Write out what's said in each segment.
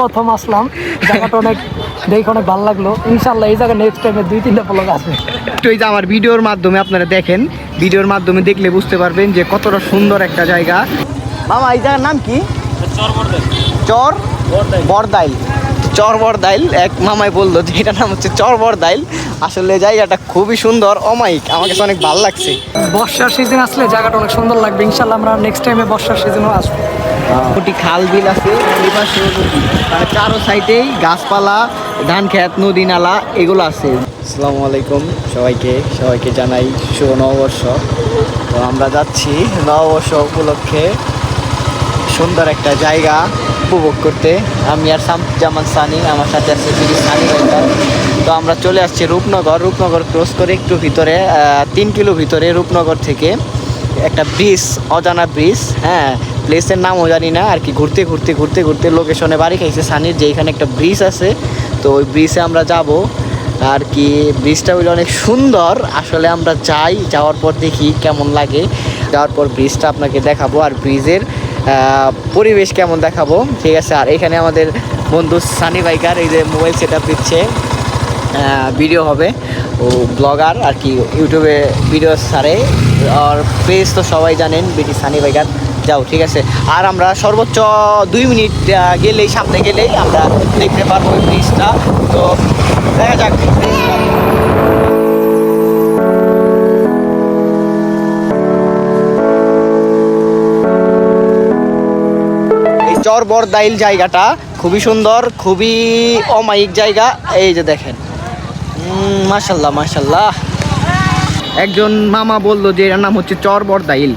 প্রথম আসলাম, জায়গাটা অনেক দেখে অনেক ভালো লাগলো। ইনশাল্লাহ এই জায়গায় নেক্সট টাইমে 2-3টা ব্লগ আসবে। একটু এই যে আমার ভিডিওর মাধ্যমে আপনারা দেখেন, ভিডিওর মাধ্যমে দেখলে বুঝতে পারবেন যে কতটা সুন্দর একটা জায়গা। মামা এই জায়গার নাম কি? চর বরদাইল। চর বরদাইল এক মামাই বললো যে এটার নাম হচ্ছে চর বরদাইল। আসলে জায়গাটা খুবই সুন্দর, অমায়িক, আমার কাছে অনেক ভালো লাগছে। বর্ষার সিজন আসলে জায়গাটা অনেক সুন্দর লাগবে। ইনশাল্লাহ আমরা নেক্সট টাইমে বর্ষার সিজনও আসবো। দুটি খাল বিল আছে, এই পাশেও নদী, মানে চারো সাইডেই গাছপালা, ধান খেত, নদী নালা এগুলো আছে। আসসালামু আলাইকুম সবাইকে জানাই শুভ নববর্ষ। তো আমরা যাচ্ছি নববর্ষ উপলক্ষে সুন্দর একটা জায়গা উপভোগ করতে। আমি আর জামান সানি, আমার সাথে আছে সানি ভাইটা। তো আমরা চলে আসছি রূপনগর ক্রস করে একটু ভিতরে 3 কিলো ভিতরে রূপনগর থেকে একটা ব্রিজ, অজানা ব্রিজ, হ্যাঁ প্লেসের নামও জানি না আর কি। ঘুরতে লোকেশনে বাড়ি খাইছে সানির যে এখানে একটা ব্রিজ আছে। তো ওই ব্রিজে আমরা যাব আর কি। ব্রিজটা হইলে অনেক সুন্দর। আসলে আমরা যাওয়ার পর দেখি কেমন লাগে, যাওয়ার পর ব্রিজটা আপনাকে দেখাবো আর ব্রিজের পরিবেশ কেমন দেখাবো, ঠিক আছে। আর এখানে আমাদের বন্ধু সানি বাইকার এই যে মোবাইল সেট আপ দিচ্ছে, ভিডিও হবে, ও ব্লগার আর কি, ইউটিউবে ভিডিও ছাড়ে। আর পেজ তো সবাই জানেন, বিটি সানি বাইকার। যাও, ঠিক আছে। আর আমরা সর্বোচ্চ 2 মিনিট সামনে গেলেই আমরা দেখতে পারবো ওই ব্রিজটা। তো দেখা যাক। চর বরদাইল জায়গাটা খুবই সুন্দর, খুবই অমায়িক জায়গা। এই যে দেখেন, মাশাল্লাহ। একজন মামা বললো যে এর নাম হচ্ছে চর বরদাইল।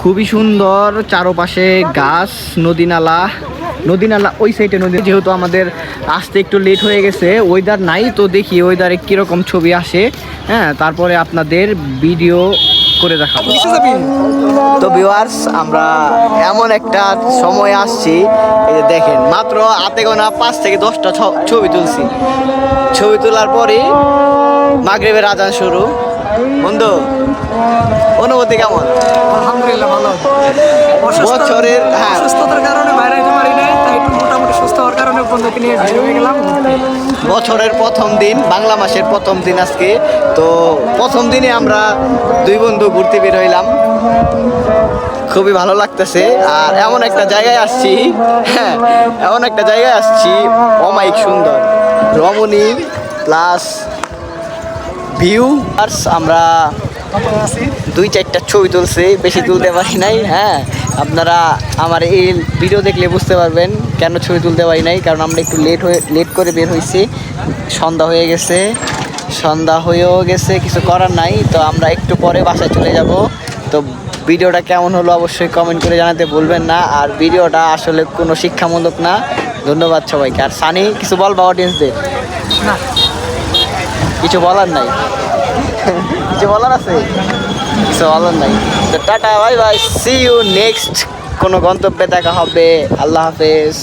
খুবই সুন্দর, চারপাশে গাছ, নদী নালা ওই সাইডে নদী। যেহেতু আমাদের আসতে একটু লেট হয়ে গেছে, ওয়েদার নাই, তো দেখি ওয়েদারে কীরকম ছবি আসে, হ্যাঁ তারপরে আপনাদের ভিডিও করে দেখাবো। তো ভিউয়ার্স, আমরা এমন একটা সময় আসছি, এই যে দেখেন মাত্র হাতে গোনা 5 থেকে 10টা ছবি তুলছি। ছবি তোলার পরে মাগরিবের আজান শুরু। বন্ধু, অনুভূতি কেমন? আলহামদুলিল্লাহ ভালো। বছরের সুস্থতার কারণে বাইরে যেতে পারি না, তাই একটু মোটামুটি সুস্থ হওয়ার কারণে বন্ধুকে নিয়ে বের হয়ে গেলাম। বছরের প্রথম দিন, বাংলা মাসের প্রথম দিন আজকে। তো প্রথম দিনে আমরা 2 বন্ধু ঘুরতে বের হইলাম, খুবই ভালো লাগতেছে। আর এমন একটা জায়গায় আসছি, হ্যাঁ এমন একটা জায়গায় আসছি অমায়িক সুন্দর, রমণী প্লাস ভিউ। আর আমরা 2-4টা ছবি তুলছি, বেশি তুলতে পারি নাই। হ্যাঁ আপনারা আমার এই ভিডিও দেখলে বুঝতে পারবেন কেন ছবি তুলতে পারি নাই, কারণ আমরা একটু লেট করে বের হয়েছি। সন্ধ্যা হয়েও গেছে, কিছু করার নাই। তো আমরা একটু পরে বাসায় চলে যাব। তো ভিডিওটা কেমন হলো অবশ্যই কমেন্ট করে জানাতে ভুলবেন না। আর ভিডিওটা আসলে কোনো শিক্ষামূলক না। ধন্যবাদ সবাইকে। আর সানি, কিছু বলবা অডিয়েন্সদের? না, কিছু বলার নাই? কিছু বলার আছে? কিছু বলার নাই। তো tata, bye bye, see you next কোনো গন্তব্যে দেখা হবে। আল্লাহ হাফেজ।